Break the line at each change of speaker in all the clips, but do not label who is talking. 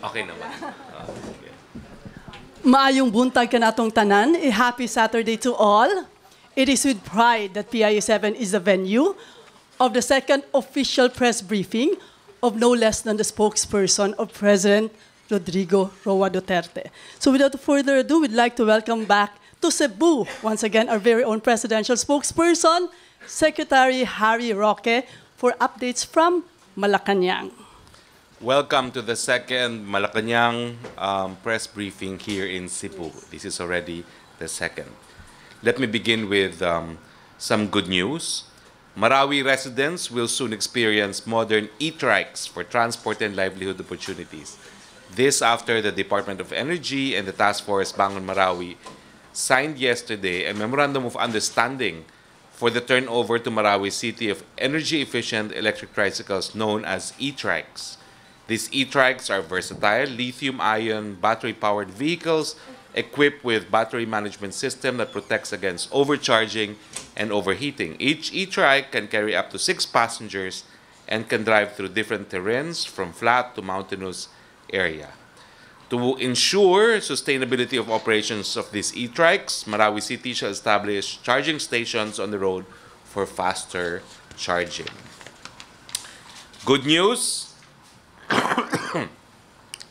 Okay naman. Okay.
Maayong buntag kanatong tanan. A happy Saturday to all. It is with pride that PIA7 is the venue of the second official press briefing of no less than the spokesperson of President Rodrigo Roa Duterte. So without further ado, we'd like to welcome back to Cebu, once again, our very own presidential spokesperson, Secretary Harry Roque, for updates from Malacanang.
Welcome to the second Malacanang press briefing here in Cebu. This is already the second. Let me begin with some good news. Marawi residents will soon experience modern e-trikes for transport and livelihood opportunities. This after the Department of Energy and the Task Force Bangon Marawi signed yesterday a Memorandum of Understanding for the turnover to Marawi City of energy-efficient electric tricycles known as e-trikes. These e-trikes are versatile, lithium-ion, battery-powered vehicles equipped with battery management system that protects against overcharging and overheating. Each e-trike can carry up to 6 passengers and can drive through different terrains from flat to mountainous area. To ensure sustainability of operations of these e-trikes, Marawi City shall establish charging stations on the road for faster charging. Good news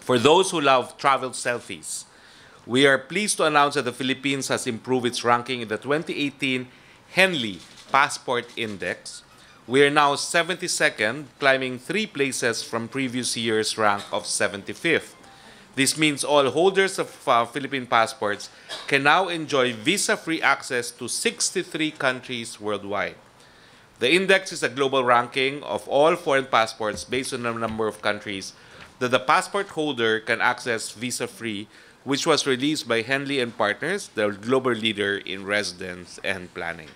for those who love travel selfies. We are pleased to announce that the Philippines has improved its ranking in the 2018 Henley Passport Index. We are now 72nd, climbing 3 places from previous year's rank of 75th. This means all holders of Philippine passports can now enjoy visa-free access to 63 countries worldwide. The index is a global ranking of all foreign passports based on the number of countries that the passport holder can access visa-free, which was released by Henley and Partners, the global leader in residence and planning.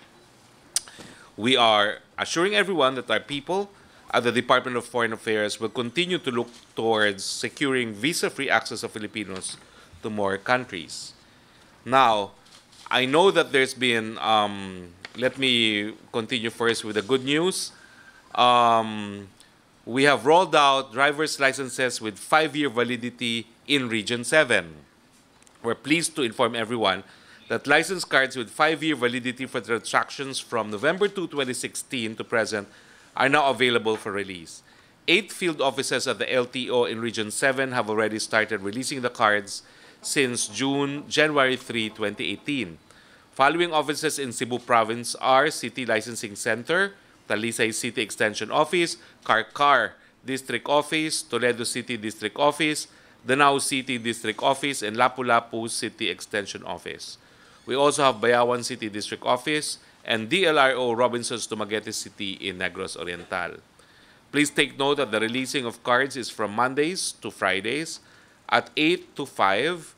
We are assuring everyone that our people at the Department of Foreign Affairs will continue to look towards securing visa-free access of Filipinos to more countries. Now, I know that there's been, let me continue first with the good news. We have rolled out driver's licenses with 5-year validity in Region 7. We're pleased to inform everyone that license cards with 5-year validity for transactions from November 2, 2016 to present are now available for release. 8 field offices at the LTO in Region 7 have already started releasing the cards since January 3, 2018. Following offices in Cebu Province are City Licensing Center, Talisay City Extension Office, Carcar District Office, Toledo City District Office, Danao City District Office, and Lapu-Lapu City Extension Office. We also have Bayawan City District Office and DLRO Robinsons Dumaguete City in Negros Oriental. Please take note that the releasing of cards is from Mondays to Fridays at 8 to 5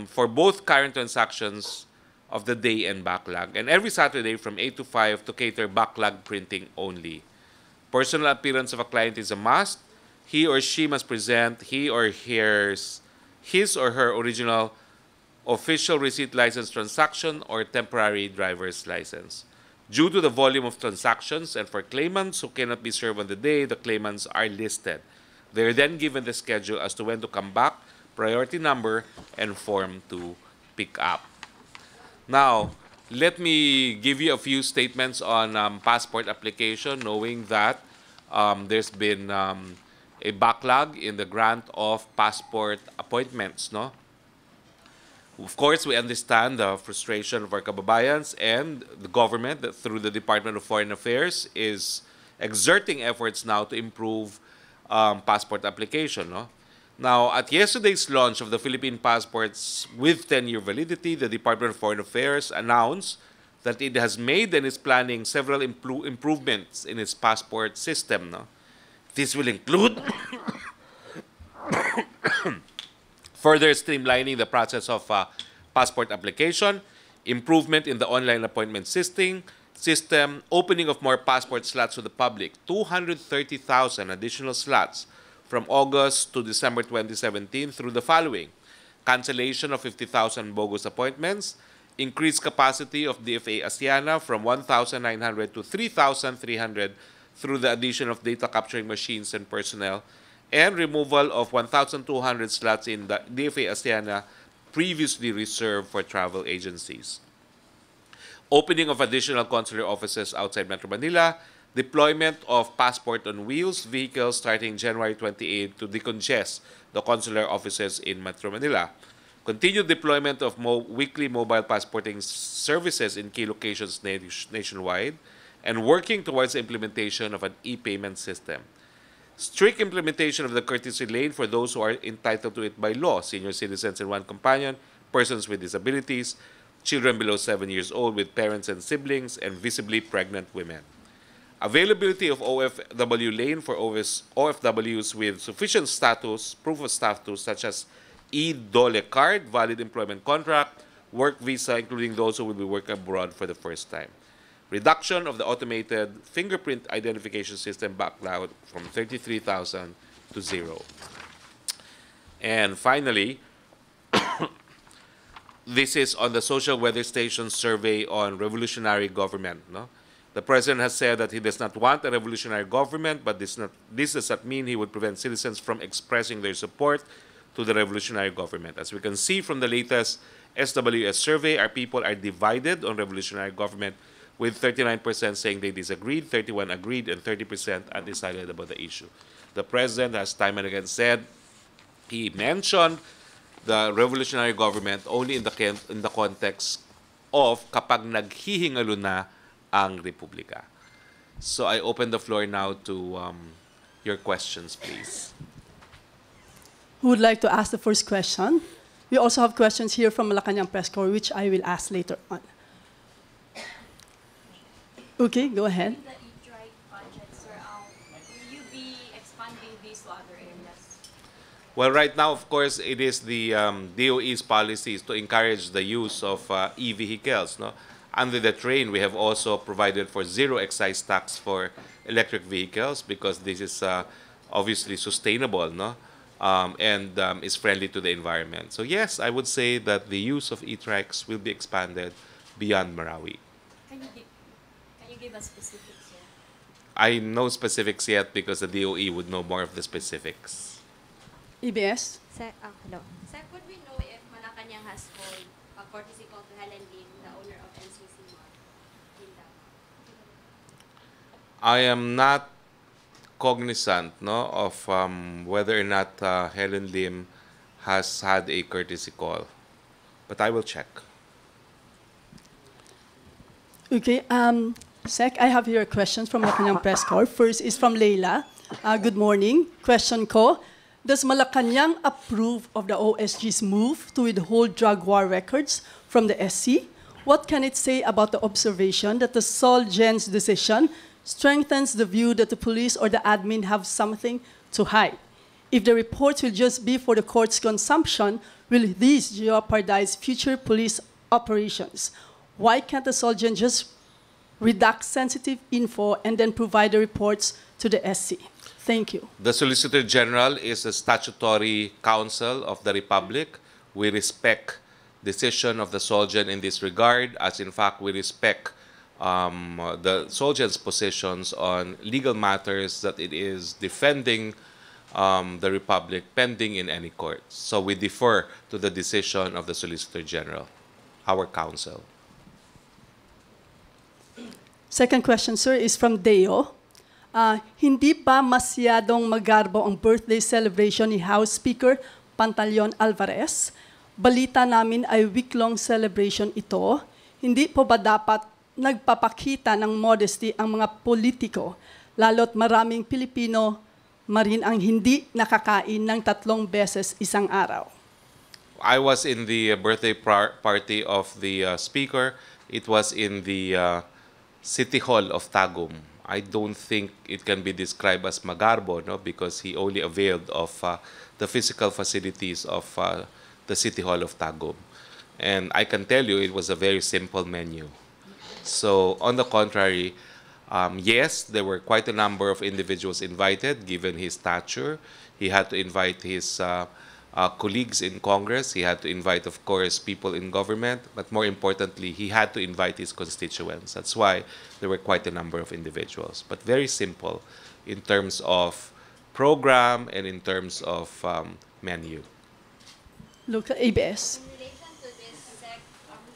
for both current transactions of the day and backlog, and every Saturday from 8 to 5 to cater backlog printing only. Personal appearance of a client is a must. He or she must present his or her original official receipt license transaction or temporary driver's license. Due to the volume of transactions and for claimants who cannot be served on the day, the claimants are listed. They are then given the schedule as to when to come back, priority number, and form to pick up. Now, let me give you a few statements on passport application, knowing that there's been a backlog in the grant of passport appointments, no? Of course, we understand the frustration of our kababayans, and the government, that through the Department of Foreign Affairs, is exerting efforts now to improve passport application, no? Now, at yesterday's launch of the Philippine passports with 10-year validity, the Department of Foreign Affairs announced that it has made and is planning several improvements in its passport system, no? This will include further streamlining the process of passport application, improvement in the online appointment system, opening of more passport slots to the public, 230,000 additional slots from August to December 2017 through the following: cancellation of 50,000 bogus appointments, increased capacity of DFA Asiana from 1,900 to 3,300 through the addition of data capturing machines and personnel, and removal of 1,200 slots in the DFA ASEANA previously reserved for travel agencies. Opening of additional consular offices outside Metro Manila, deployment of passport on wheels vehicles starting January 28 to decongest the consular offices in Metro Manila. Continued deployment of weekly mobile passporting services in key locations nationwide, and working towards the implementation of an e-payment system. Strict implementation of the courtesy lane for those who are entitled to it by law, senior citizens and one companion, persons with disabilities, children below 7 years old with parents and siblings, and visibly pregnant women. Availability of OFW lane for OFWs with sufficient status, proof of status, such as e-Dole card, valid employment contract, work visa, including those who will be working abroad for the first time. Reduction of the automated fingerprint identification system backlog from 33,000 to 0. And finally, this is on the Social Weather Station survey on revolutionary government. No? The President has said that he does not want a revolutionary government, but this does not mean he would prevent citizens from expressing their support to the revolutionary government. As we can see from the latest SWS survey, our people are divided on revolutionary government, with 39% saying they disagreed, 31% agreed, and 30% undecided about the issue. The President has time and again said he mentioned the revolutionary government only in the context of kapag naghihingalo na ang Republika. So I open the floor now to your questions, please.
Who would like to ask the first question? We also have questions here from Malacanang Press Corps, which I will ask later on. Okay, go ahead.
The e-trike budget, sir, will you be expanding these to other areas?
Well, right now, of course, it is the DOE's policies to encourage the use of e-vehicles. No? Under the train, we have also provided for zero excise tax for electric vehicles because this is obviously sustainable, no? And is friendly to the environment. So yes, I would say that the use of e-trikes will be expanded beyond Marawi.
Can you give us specifics here?
I know specifics yet because the DOE would know more of the specifics.
EBS?
Hello. Sir, could we know if Malacanang has called a courtesy call to Helen Lim, the owner of NCC Mart in Davao?
I am not cognizant, no, of whether or not Helen Lim has had a courtesy call, but I will check.
Okay, Sec, I have here questions from Malacanang Press Corps. First is from Leila. Good morning. Question ko, does Malacanang approve of the OSG's move to withhold drug war records from the SC? What can it say about the observation that the Solgen's decision strengthens the view that the police or the admin have something to hide? If the reports will just be for the court's consumption, will these jeopardize future police operations? Why can't the Solgen just redact sensitive info and then provide the reports to the SC? Thank you.
The Solicitor General is a statutory counsel of the Republic. We respect decision of the Solgen in this regard, as in fact we respect the Solgen's positions on legal matters that it is defending the Republic pending in any court. So we defer to the decision of the Solicitor General, our counsel.
Second question, sir, is from Deo. Hindi ba masyadong magarbo ang birthday celebration ni House Speaker Pantaleon Alvarez? Balita namin ay week-long celebration ito. Hindi po ba dapat nagpapakita ng modesty ang mga politiko, lalo't maraming Pilipino marin ang hindi nakakain ng 3 beses isang araw?
I was in the birthday party of the Speaker. It was in the City Hall of Tagum. I don't think it can be described as magarbo, no, because he only availed of the physical facilities of the City Hall of Tagum. And I can tell you it was a very simple menu. So on the contrary, yes, there were quite a number of individuals invited given his stature. He had to invite his colleagues in Congress. He had to invite, of course, people in government. But more importantly, he had to invite his constituents. That's why there were quite a number of individuals. But very simple in terms of program and in terms of menu.
Look at ABS.
In relation to this sec,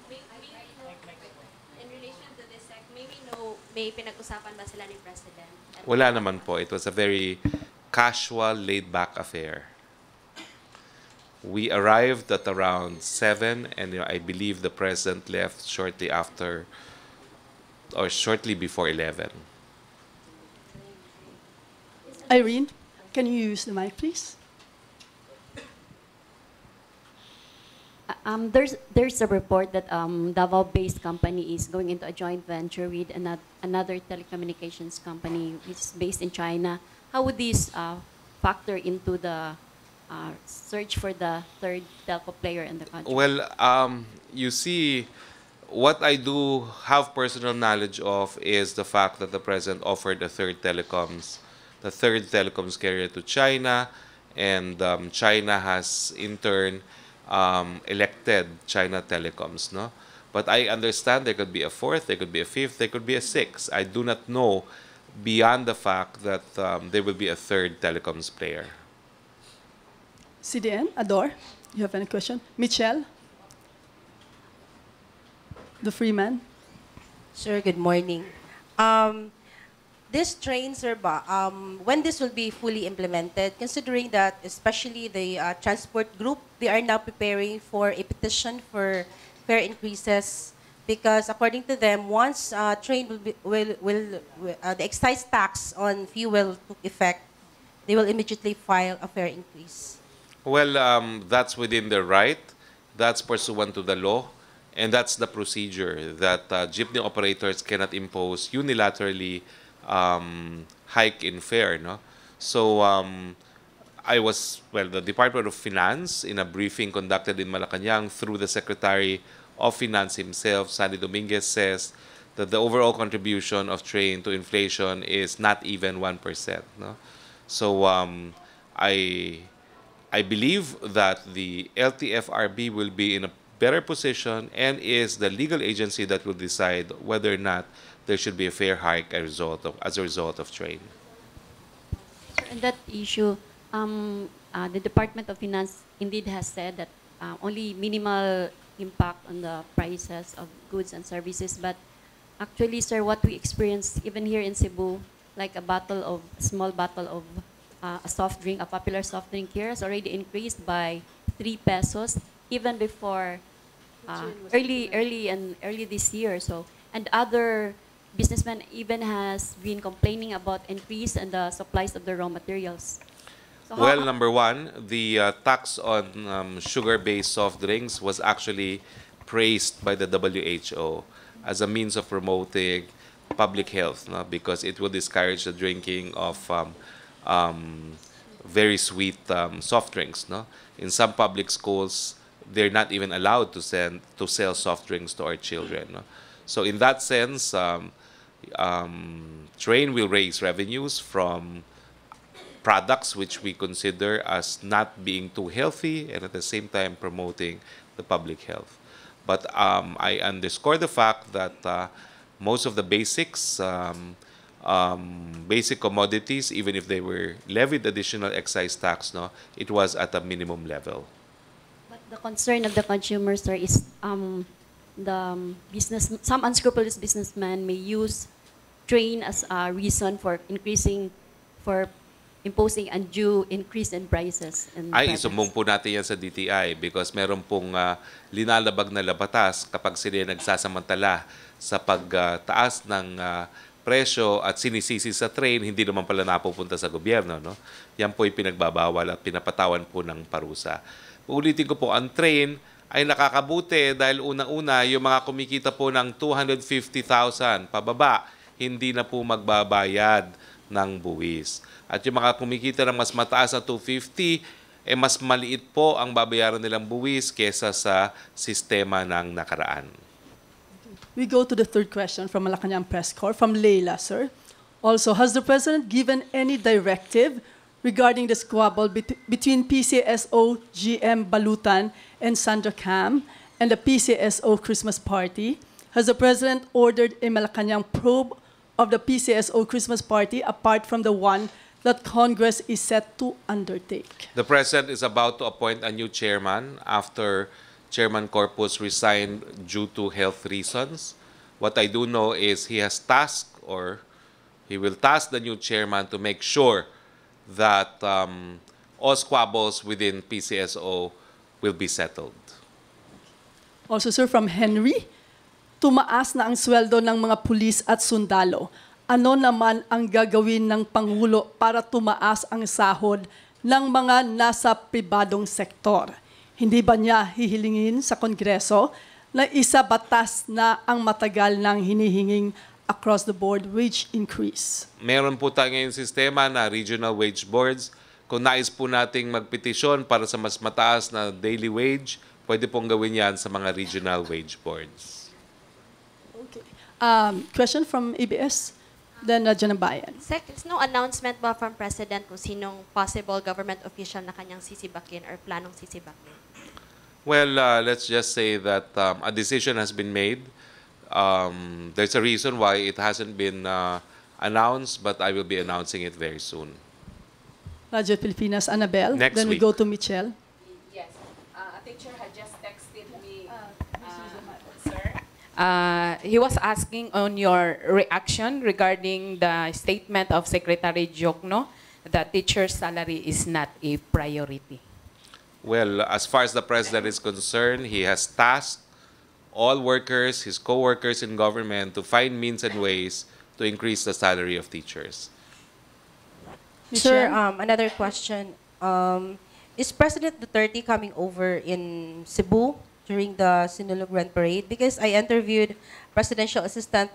in relation to this sec, may we know, may pinag-usapan ba sila ni President?
Wala naman po. It was a very casual, laid-back affair. We arrived at around 7, and I believe the President left shortly after or shortly before 11.
Irene, can you use the mic, please?
There's a report that Davao-based company is going into a joint venture with another telecommunications company which is based in China. How would this factor into the search for the third telco player in the country?
Well, you see, what I do have personal knowledge of is the fact that the President offered the third telecoms carrier to China, and China has in turn elected China Telecoms, no? But I understand there could be a fourth, there could be a fifth, there could be a sixth. I do not know beyond the fact that there will be a third telecoms player.
CDN, Ador, you have any question? Michelle? The Freeman?
Sir, good morning. This train, sir, when this will be fully implemented, considering that especially the transport group, they are now preparing for a petition for fare increases because according to them, once train the excise tax on fuel took effect, they will immediately file a fare increase.
Well, that's within their right. That's pursuant to the law. And that's the procedure that jeepney operators cannot impose unilaterally hike in fare. No? So the Department of Finance, in a briefing conducted in Malacanang through the Secretary of Finance himself, Sandy Dominguez, says that the overall contribution of train to inflation is not even 1%. No? So I believe that the LTFRB will be in a better position and is the legal agency that will decide whether or not there should be a fair hike as a result of train.
On that issue, the Department of Finance indeed has said that only minimal impact on the prices of goods and services. But actually, sir, what we experience even here in Cebu, like a small bottle of a soft drink, a popular soft drink here, has already increased by 3 pesos even before early this year. So, and other businessmen even has been complaining about increase in the supplies of the raw materials. So
well, number one, the tax on sugar-based soft drinks was actually praised by the WHO as a means of promoting public health, no? Because it will discourage the drinking of very sweet soft drinks. No? In some public schools, they're not even allowed to sell soft drinks to our children. No? So in that sense, train will raise revenues from products which we consider as not being too healthy and at the same time promoting the public health. But I underscore the fact that most of the basics, basic commodities, even if they were levied additional excise tax, no, it was at a minimum level.
But the concern of the consumers, sir, is some unscrupulous businessmen may use train as a reason for imposing undue increase in prices.
Ay, isumbong po natin yan sa DTI because meron pong linalabag na batas kapag sila nagsasamantala sa pagtaas ng presyo at sinisisi sa train, hindi naman pala napupunta sa gobyerno. No? Yan po ay pinagbabawal at pinapatawan po ng parusa. Uulitin ko po, ang train ay nakakabuti dahil unang-una yung mga kumikita po ng 250,000 pababa, hindi na po magbabayad ng buwis. At yung mga kumikita ng mas mataas na 250, mas maliit po ang babayaran nilang buwis kesa sa sistema ng nakaraan.
We go to the third question from Malacanang Press Corps, from Leila, sir. Also, has the President given any directive regarding the squabble between PCSO GM Balutan and Sandra Cam and the PCSO Christmas party, has the President ordered a Malacanang probe of the PCSO Christmas party apart from the one that Congress is set to undertake?
The President is about to appoint a new chairman after Chairman Corpus resigned due to health reasons. What I do know is he has tasked, or he will task the new chairman to make sure that all squabbles within PCSO will be settled.
Also, sir, from Henry, tumaas na ang sweldo ng mga pulis at sundalo. Ano naman ang gagawin ng Pangulo para tumaas ang sahod ng mga nasa pribadong sektor? Hindi ba niya hihilingin sa Kongreso na isa batas na ang matagal nang hinihinging across the board wage increase?
Meron po tayo ngayong sistema na regional wage boards. Kung nais po nating magpetisyon para sa mas mataas na daily wage, pwede pong gawin yan sa mga regional wage boards.
Okay. Question from ABS, then Janabayan.
Sec, no announcement ba from President kung sinong possible government official na kanyang sisibakin or planong sisibakin?
Well, let's just say that a decision has been made. There's a reason why it hasn't been announced, but I will be announcing it very soon.
Radyo Pilipinas, Annabelle.
Next
Then we
week.
go to Michelle.
Yes. A teacher had just texted me, sir. He was asking on your reaction regarding the statement of Secretary Jokno that teacher's salary is not a priority.
Well, as far as the President is concerned, he has tasked all workers, his co-workers in government, to find means and ways to increase the salary of teachers.
Sir,
Michelle?
another question. Is President Duterte coming over in Cebu during the Sinulog Grand Parade? Because I interviewed Presidential Assistant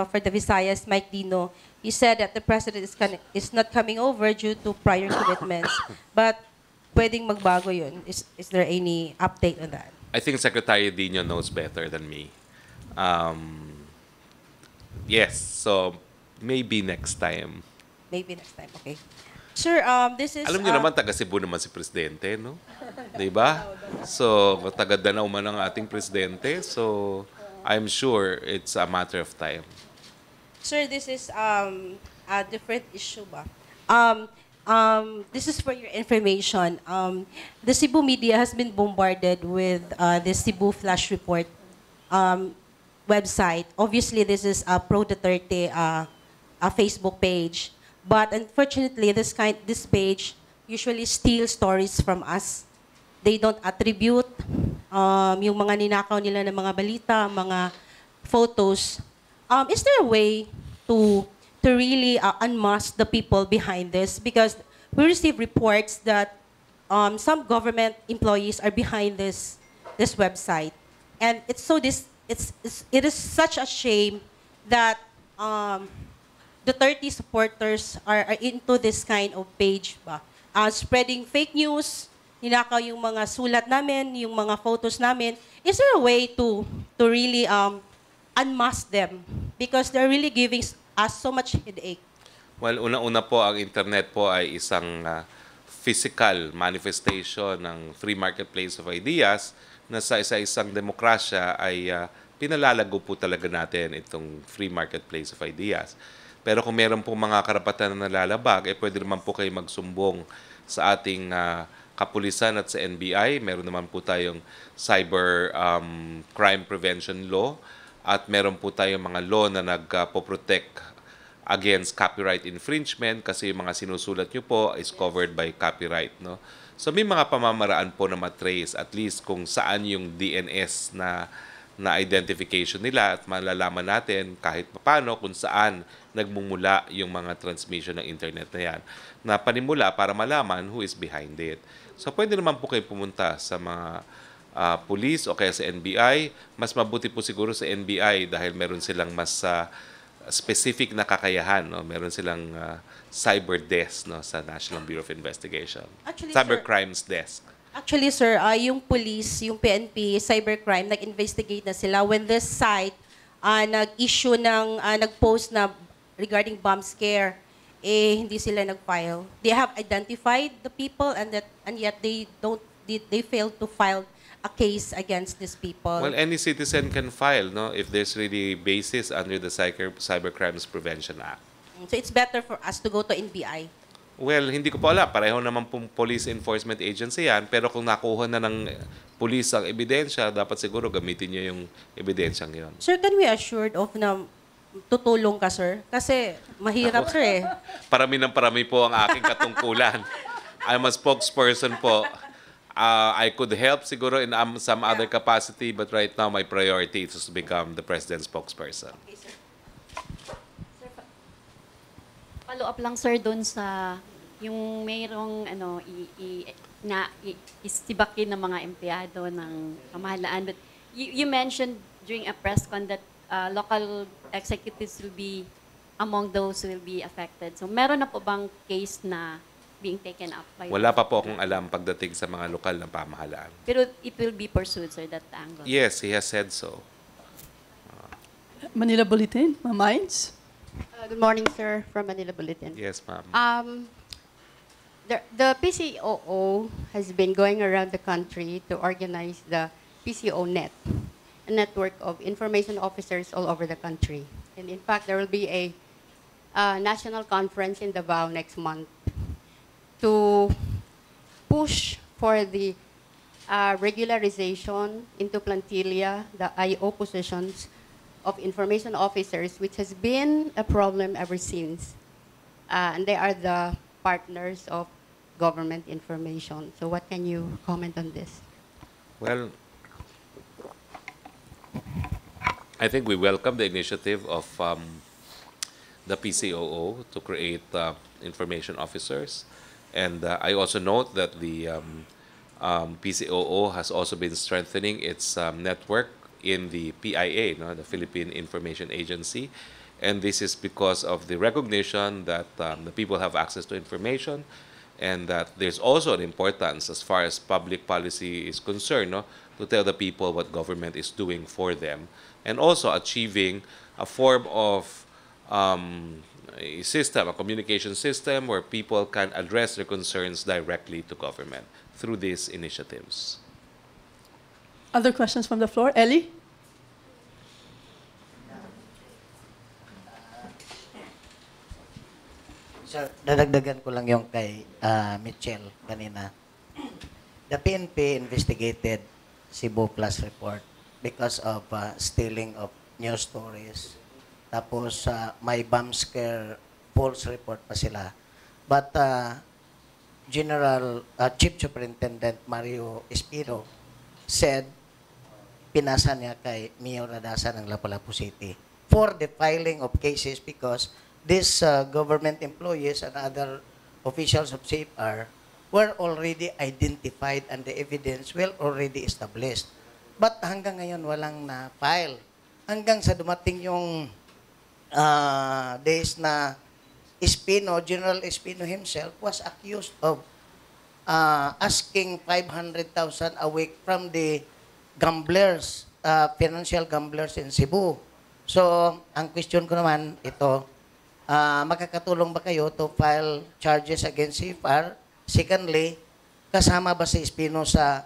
for the Visayas, Mike Dino. He said that the President is not coming over due to prior commitments. But pwedeng magbago yun. Is there any update on that?
I think Secretary Dino knows better than me. Yes, so maybe next time.
Maybe next time, okay. Sir, this is...
Alam niyo naman, taga Cebu naman si Presidente, no? Diba? So, taga Danau man ang ating Presidente. So, I'm sure it's a matter of time.
Sir, this is a different issue ba? This is for your information. The Cebu media has been bombarded with the Cebu Flash Report website. Obviously, this is a pro-Duterte Facebook page. But unfortunately, this page usually steals stories from us. They don't attribute yung mga ninakaw nila ng mga balita, mga photos. Is there a way to really unmask the people behind this? Because we receive reports that some government employees are behind this website, and it is such a shame that Duterte supporters are into this kind of page ba? Spreading fake news, ninakaw yung mga sulat namin, yung mga photos namin. Is there a way to really unmask them? Because they're really giving us so much headache.
Well, una-una po, ang internet po ay isang physical manifestation ng free marketplace of ideas na sa isa-isang demokrasya ay pinalalago po talaga natin itong free marketplace of ideas. Pero kung meron po mga karapatan na nalalabag, pwede naman po kayo magsumbong sa ating kapulisan at sa NBI. Meron naman po tayong cyber crime prevention law at meron po tayong mga law na nagpo-protect against copyright infringement kasi yung mga sinusulat nyo po is covered by copyright. No? So may mga pamamaraan po na matrace at least kung saan yung DNS na identification nila at malalaman natin kahit paano kung saan nagmumula yung mga transmission ng internet na yan na panimula para malaman who is behind it. So pwede naman po kayo pumunta sa mga police o kaya sa NBI. Mas mabuti po siguro sa NBI dahil meron silang mas specific na kakayahan. No? Meron silang cyber desk, no? Sa National Bureau of Investigation.
Actually,
Cyber
sir,
crimes desk.
Actually, sir, yung police, yung PNP, cybercrime, nag-investigate na sila when this site nag-issue ng, nag-post na regarding bomb scare. hindi sila nag-file. They have identified the people and yet they failed to file a case against these people.
Well, any citizen can file, no, if there's really basis under the Cybercrimes Prevention Act.
So it's better for us to go to NBI.
Well, hindi ko pa alam. Pareho naman pong police enforcement agency yan. Pero kung nakuha na ng police ang ebidensya, dapat siguro gamitin niya yung ebidensyang yun.
Sir, can we assured of na tutulong ka, sir? Kasi mahirap, sir eh.
Parami ng parami po ang aking katungkulan. I'm a spokesperson po. I could help siguro in some other capacity, but right now my priority is to become the president's spokesperson.
Follow up lang sir doon sa yung mayroong istibakin ng mga empleyado ng pamahalaan. But you mentioned during a press con that local executives will be among those who will be affected. So meron na po bang case na being taken up by...
Wala pa po akong alam pagdating sa mga lokal na pamahalaan.
Pero it will be pursued, sir, that angle?
Yes, he has said so.
Manila Bulletin, Ma'am Mines.
Good morning, sir, from Manila Bulletin.
Yes, ma'am.
The PCOO has been going around the country to organize the PCO Net, a network of information officers all over the country. And in fact, there will be a national conference in Davao next month to push for the regularization into plantilla, the IO positions of information officers, which has been a problem ever since. And they are the partners of government information. So what can you comment on this?
Well, I think we welcome the initiative of the PCOO to create information officers. And I also note that the PCOO has also been strengthening its network in the PIA, no, the Philippine Information Agency. And this is because of the recognition that the people have access to information, and that there's also an importance as far as public policy is concerned, no, to tell the people what government is doing for them, and also achieving a form of a system, a communication system where people can address their concerns directly to government through these initiatives.
Other questions from the floor? Ellie?
So, dadagdagan ko lang yung kay Mitchell kanina. The PNP investigated Cebu Plus report because of stealing of news stories. Tapos, may bomb scare false report pa sila. But Chief Superintendent Mario Espino said, pinasa niya kay Mayor Radasa ng Lapu-Lapu City for the filing of cases because these government employees and other officials of CFR were already identified and the evidence well already established. But hanggang ngayon walang na-file. Hanggang sa dumating yung days na Espino, General Espino himself was accused of asking 500,000 a week from the gamblers, financial gamblers in Cebu. So, ang question ko naman, ito, makakatulong ba kayo to file charges against CFR? Secondly, kasama ba si Espino sa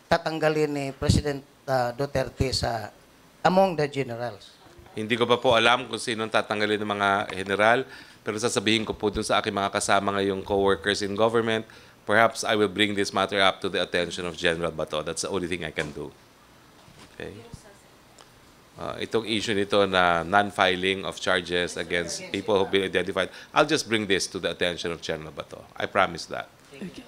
tatanggalin ni President Duterte sa among the generals?
Hindi ko pa po alam kung sino tatanggalin ng mga general, pero sasabihin ko po dun sa aking mga kasama ngayong co-workers in government, perhaps I will bring this matter up to the attention of General Bato. That's the only thing I can do. Okay? Itong issue nito na non-filing of charges against people who've been identified, I'll just bring this to the attention of General Bato. I promise that.
Okay.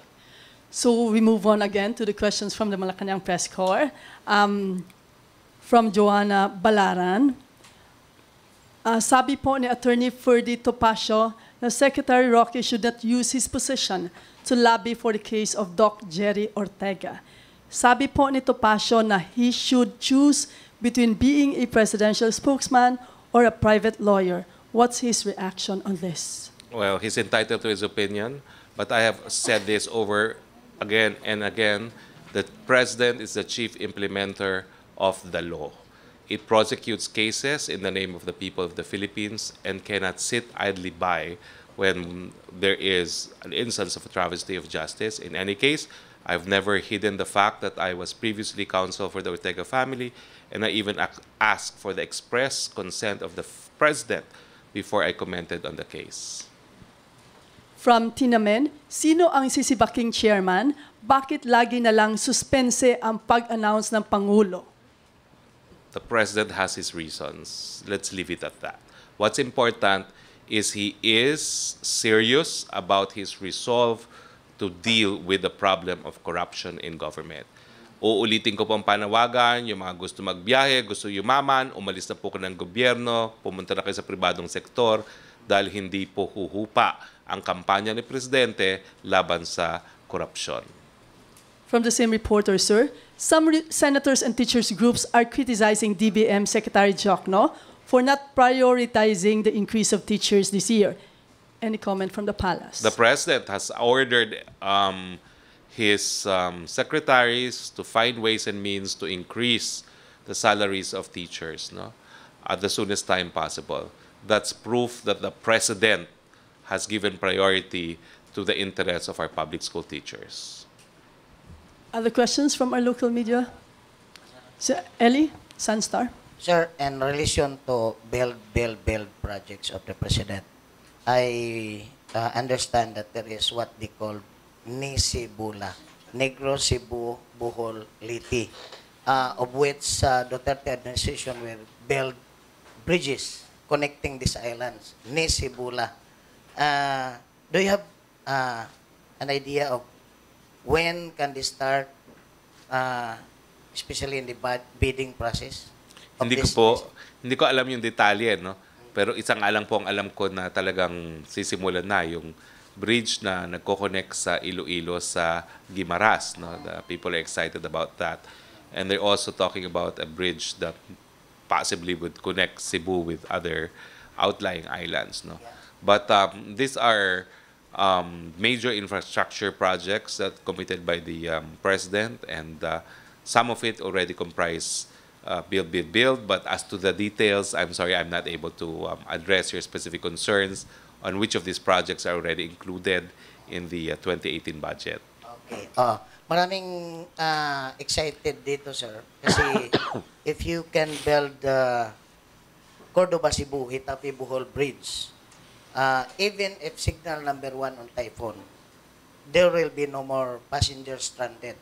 So we move on again to the questions from the Malacanang Press Corps. From Joanna Balaran. Sabi po ni Attorney Ferdy Topacio na Secretary Roque should not use his position to lobby for the case of Doc Jerry Ortega. Sabi po ni Topacio na he should choose between being a presidential spokesman or a private lawyer. What's his reaction on this?
Well, he's entitled to his opinion, but I have said this over again and again. The president is the chief implementer of the law. It prosecutes cases in the name of the people of the Philippines and cannot sit idly by when there is an instance of a travesty of justice. In any case, I've never hidden the fact that I was previously counsel for the Ortega family, and I even asked for the express consent of the president before I commented on the case.
From Tinamen, sino ang sisibaking chairman? Bakit lagi na lang suspense ang pag-announce ng Pangulo?
The president has his reasons. Let's leave it at that. What's important is he is serious about his resolve to deal with the problem of corruption in government. Uulitin ko po ang panawagan, yung mga gusto magbiyahe, gusto yumaman, umalis na po ko ng gobyerno, pumunta na kayo sa pribadong sektor dahil hindi po huhupa ang kampanya ni Presidente laban sa korupsyon.
From the same reporter, sir, some senators and teachers groups are criticizing DBM Secretary Jokno for not prioritizing the increase of teachers this year. Any comment from the palace?
The president has ordered his secretaries to find ways and means to increase the salaries of teachers, no, at the soonest time possible. That's proof that the president has given priority to the interests of our public school teachers.
Other questions from our local media? Sir Ellie, Sunstar.
Sir, in relation to build projects of the president, I understand that there is what they call Nisibula, Negros, Cebu, Bohol, Liti, of which Duterte administration will build bridges connecting these islands, Nisibula. Do you have an idea of when can they start, especially in the bidding process?
Hindi ko alam yung detalye, no? Pero isang alam po ang alam ko na talagang sisimulan na yung bridge na nagko-connect sa Iloilo sa Guimaras, no? The people are excited about that. And they're also talking about a bridge that possibly would connect Cebu with other outlying islands, no? But these are major infrastructure projects that committed by the president, and some of it already comprise build, but as to the details, I'm sorry, I'm not able to address your specific concerns on which of these projects are already included in the 2018 budget.
Okay. Maraming excited dito, sir. Kasi if you can build the Cordoba-Cebu, Hitapi-Bohol Bridge, even if signal number 1 on typhoon, there will be no more passengers stranded.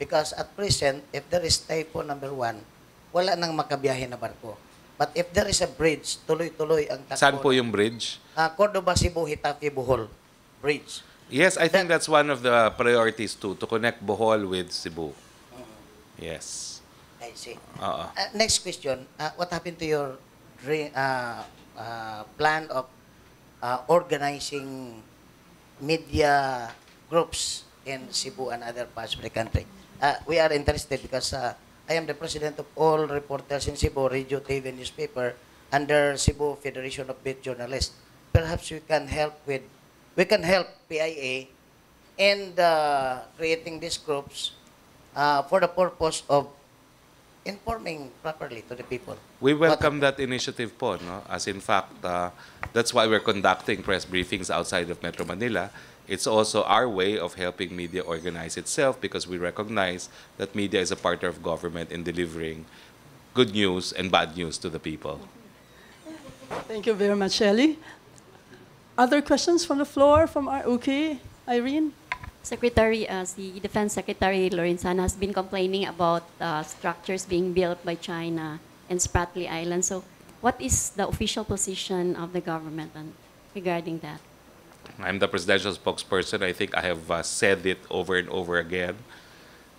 Because at present, if there is typhoon number 1, wala nang makabiyahe na barko. But if there is a bridge, tuloy-tuloy ang takbo.
Saan po yung bridge?
Cordoba-Cebu, Hitapi-Bohol Bridge.
Yes, I think that's one of the priorities too, to connect Bohol with Cebu. Yes.
I see.
Next
question, what happened to your plan of organizing media groups in Cebu and other parts of the country? We are interested because I am the president of all reporters in Cebu, radio, TV, newspaper, under Cebu Federation of Beat Journalists. Perhaps we can help PIA in creating these groups for the purpose of informing properly to the people.
We welcome that initiative po, no? As in fact, that's why we're conducting press briefings outside of Metro Manila. It's also our way of helping media organize itself, because we recognize that media is a partner of government in delivering good news and bad news to the people.
Thank you very much, Ellie. Other questions from the floor from our Irene?
Secretary, the Defense Secretary Lorenzana has been complaining about structures being built by China in Spratly Island. So what is the official position of the government regarding that?
I'm the presidential spokesperson. I think I have said it over and over again.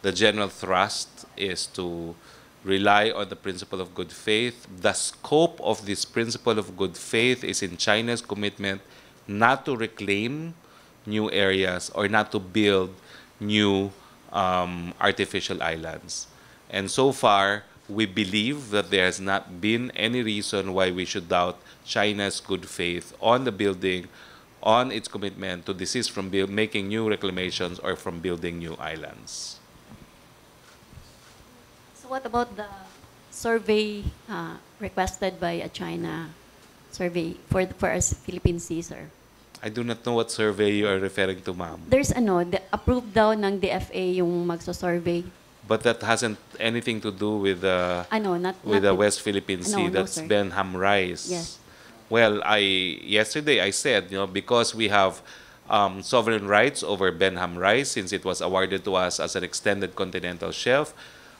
The general thrust is to rely on the principle of good faith. The scope of this principle of good faith is in China's commitment not to reclaim new areas or not to build new artificial islands. And so far, we believe that there has not been any reason why we should doubt China's good faith on the building, on its commitment to desist from making new reclamations or from building new islands.
So what about the survey requested by a China survey for our Philippine Sea, sir?
I do not know what survey you are referring to, ma'am.
There's approved daw ng DFA yung magso-survey.
But that hasn't anything to do with the
Not
with the West Philippine Sea.
No,
That's
sir.
Benham Rice.
Yes.
Well, yesterday I said, because we have sovereign rights over Benham Rice, since it was awarded to us as an extended continental shelf,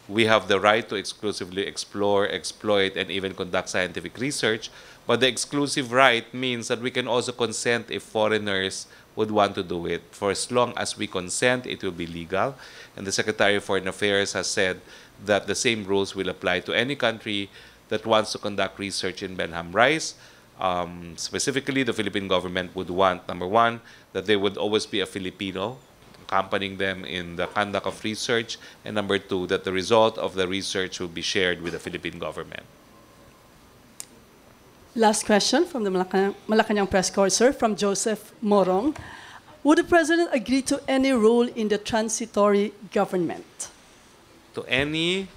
we have the right to exclusively explore, exploit, and even conduct scientific research. But the exclusive right means that we can also consent if foreigners would want to do it. For as long as we consent, it will be legal. And the Secretary of Foreign Affairs has said that the same rules will apply to any country that wants to conduct research in Benham Rice. Specifically, the Philippine government would want, number one, that there would always be a Filipino accompanying them in the conduct of research, and number two, that the result of the research will be shared with the Philippine government.
Last question from the Malacanang Press Corps, sir, from Joseph Morong. Would the President agree to any role in the transitory government?
To any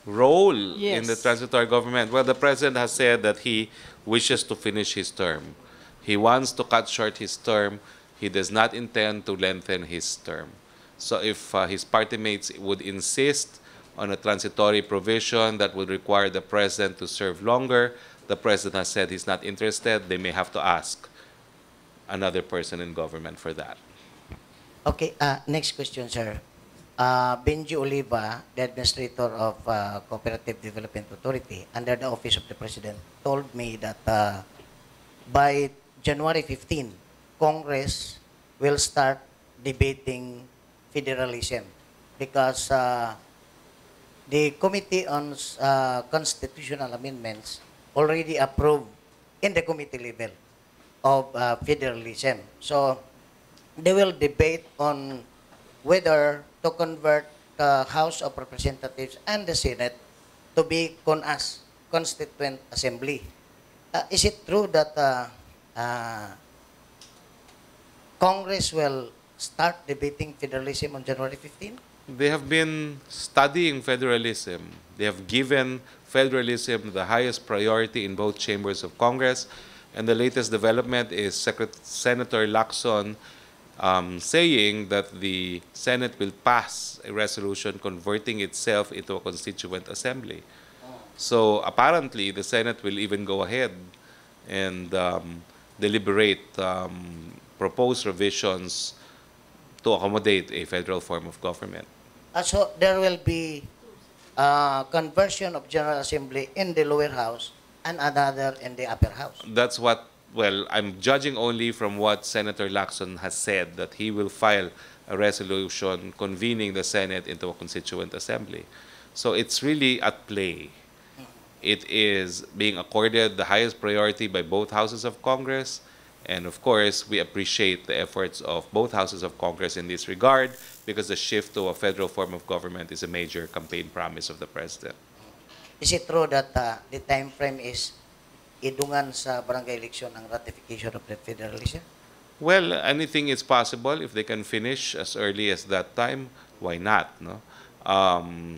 role
Yes.
in the transitory government? Well, the President has said that he wishes to finish his term. He wants to cut short his term. He does not intend to lengthen his term. So if his party mates would insist on a transitory provision that would require the President to serve longer, the President has said he's not interested. They may have to ask another person in government for that.
Okay, next question, sir. Benji Oliva, the administrator of Cooperative Development Authority under the Office of the President, told me that by January 15, Congress will start debating federalism because the Committee on Constitutional Amendments already approved in the committee level of federalism. So they will debate on whether to convert the House of Representatives and the Senate to be as Constituent Assembly. Is it true that Congress will start debating federalism on January 15?
They have been studying federalism. They have given federalism the highest priority in both chambers of Congress. And the latest development is Senator Lacson saying that the Senate will pass a resolution converting itself into a constituent assembly. So apparently, the Senate will even go ahead and deliberate proposed revisions to accommodate a federal form of government.
So there will be conversion of General Assembly in the lower house and another in the upper house.
That's what, well, I'm judging only from what Senator Lacson has said, that he will file a resolution convening the Senate into a constituent assembly. So it's really at play. It is being accorded the highest priority by both houses of Congress. And of course, we appreciate the efforts of both houses of Congress in this regard because the shift to a federal form of government is a major campaign promise of the President.
Is it true that the time frame is idungan sa barangay election ang ratification of the federalism?
Well, anything is possible. If they can finish as early as that time, why not? No?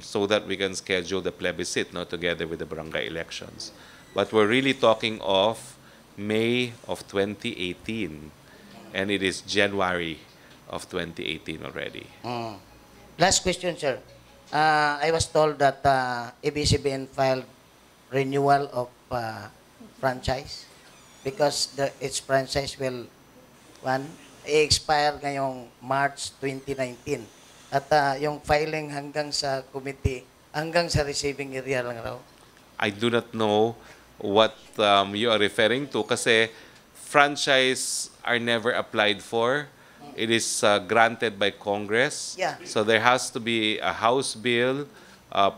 So that we can schedule the plebiscite, no, together with the barangay elections. But we're really talking of May of 2018, and it is January of 2018 already.
Last question, sir. I was told that ABS-CBN filed renewal of franchise because its franchise will expire ngayong March 2019. At yung filing hanggang sa committee, hanggang sa receiving area lang raw.
I do not know what you are referring to kasi franchise are never applied for. It is granted by Congress.
Yeah.
So there has to be a House bill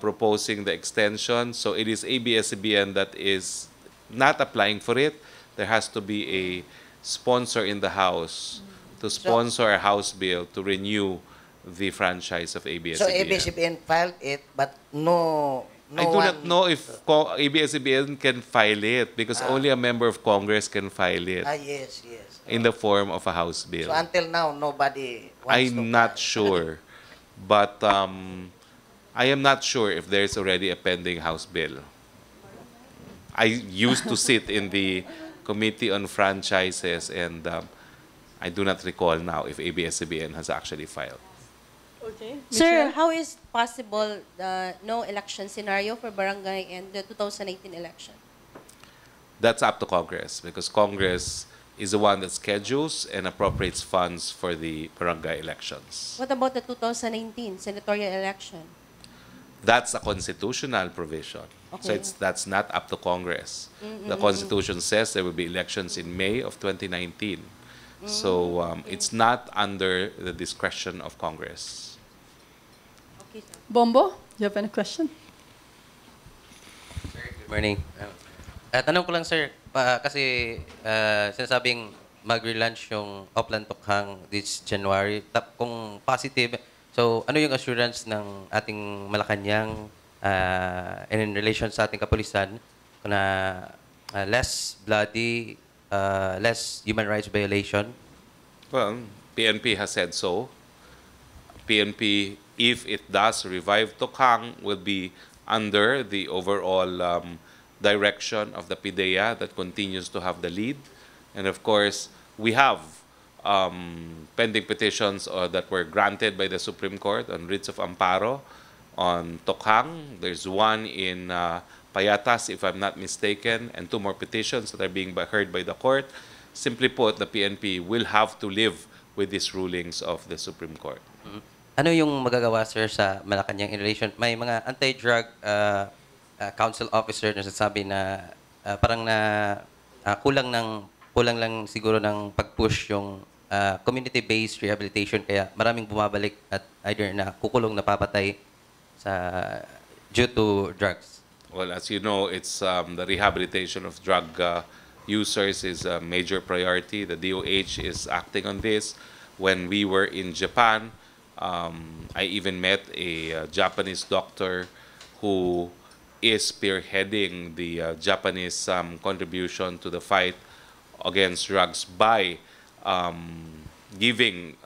proposing the extension. So it is ABS-CBN that is not applying for it. There has to be a sponsor in the House to sponsor a House bill to renew the franchise of ABS-CBN.
So ABS-CBN filed it, but
I do not know if ABS-CBN can file it because only a member of Congress can file it
yes.
in the form of a House bill.
So until now, nobody wants to
I'm not
file.
sure, but I am not sure if there's already a pending House bill. I used to sit in the Committee on Franchises, and I do not recall now if ABS-CBN has actually filed.
Okay.
Sir,
Michelle?
how is possible the no election scenario for barangay and the 2018 election?
That's up to Congress, because Congress is the one that schedules and appropriates funds for the barangay elections.
What about the 2019 senatorial election?
That's a constitutional provision. So
Okay.
that's not up to Congress. The Constitution says there will be elections in May of 2019. So it's not under the discretion of Congress.
Okay, sir.
Bombo, you have any question?
Good morning. Tanong ko lang, sir, kasi sinasabing mag-relaunch yung Oplan Tokhang this January. Kung positive, so ano yung assurance ng ating Malacanang in relation sa ating kapulisan na less bloody, less human rights violation?
Well, PNP has said so. PNP, if it does revive Tokhang, will be under the overall direction of the PIDEA that continues to have the lead. And of course, we have pending petitions that were granted by the Supreme Court on writs of amparo on Tokhang. There's one in Payatas, if I'm not mistaken, and 2 more petitions that are being heard by the court. Simply put, the PNP will have to live with these rulings of the Supreme Court.
Ano yung magagawa, sir, sa Malacanang in relation? May mga anti-drug council officer na sasabi na parang na kulang lang siguro ng pag-push yung community-based rehabilitation, kaya maraming bumabalik at either na kukulong, napapatay sa due to drugs.
Well, as you know, it's the rehabilitation of drug users is a major priority. The DOH is acting on this. When we were in Japan, I even met a Japanese doctor who is spearheading the Japanese contribution to the fight against drugs by giving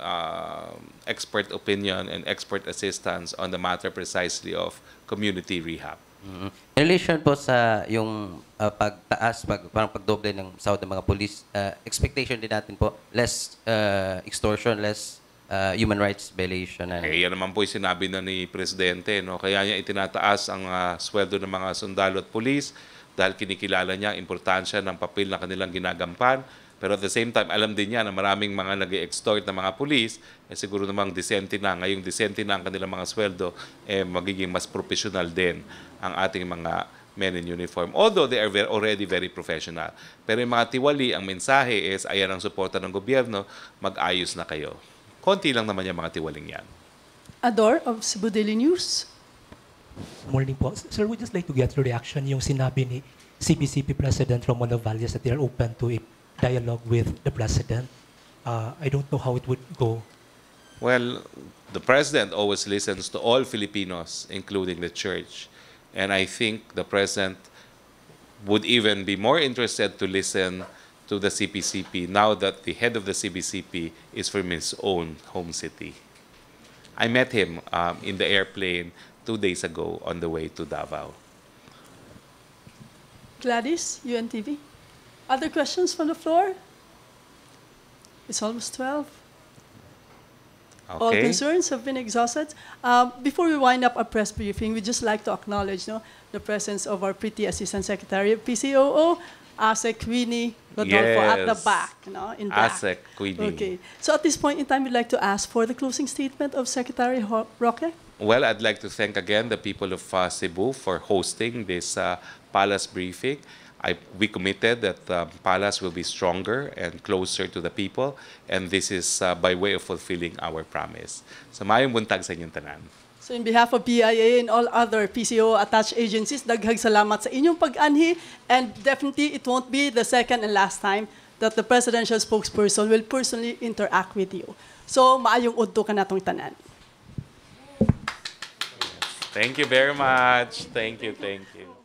expert opinion and expert assistance on the matter precisely of community rehab.
In relation po sa yung pagtaas, parang pagdoble ng sahod ng mga police, expectation din natin po, less extortion, less human rights violation.
Eh, yan naman po yung sinabi na ni Presidente, no? Kaya niya itinataas ang sweldo ng mga sundalo at pulis dahil kinikilala niya ang importansya ng papel na kanilang ginagampan. Pero at the same time, alam din niya na maraming mga nag-extort na mga pulis, eh siguro namang disente na, ngayong disente na ang kanilang mga sweldo, eh magiging mas professional din ang ating mga men in uniform. Although they are already very professional. Pero yung mga tiwali, ang mensahe is, ayan ang suporta ng gobyerno, mag-ayos na kayo. Konti lang naman yung mga tiwaling yan.
Ador of Cebu Daily News.
Morning po. Sir, we'd just like to get your reaction yung sinabi ni CPCP President Romulo Valles that they are open to a dialogue with the President. I don't know how it would go.
Well, the President always listens to all Filipinos, including the church. And I think the President would even be more interested to listen to the CPCP now that the head of the CPCP is from his own home city. I met him in the airplane 2 days ago on the way to Davao.
Gladys, UNTV. Other questions from the floor? It's almost 12. All
Okay.
concerns have been exhausted. Before we wind up our press briefing, we'd just like to acknowledge the presence of our pretty Assistant Secretary of PCOO, Asek Queenie Rodolfo at the
Yes.
back, in black.
Asek Queenie.
Okay. So at this point in time, we'd like to ask for the closing statement of Secretary Roque.
Well, I'd like to thank again the people of Cebu for hosting this Palace briefing. We committed that Palace will be stronger and closer to the people, and this is by way of fulfilling our promise. So mayong buntag sa inyong tanan.
So in behalf of PIA and all other PCO-attached agencies, daghang salamat sa inyong pag-anhi, and definitely it won't be the second and last time that the presidential spokesperson will personally interact with you. So maayong udto ka natong tanan.
Thank you very much. Thank you, thank you.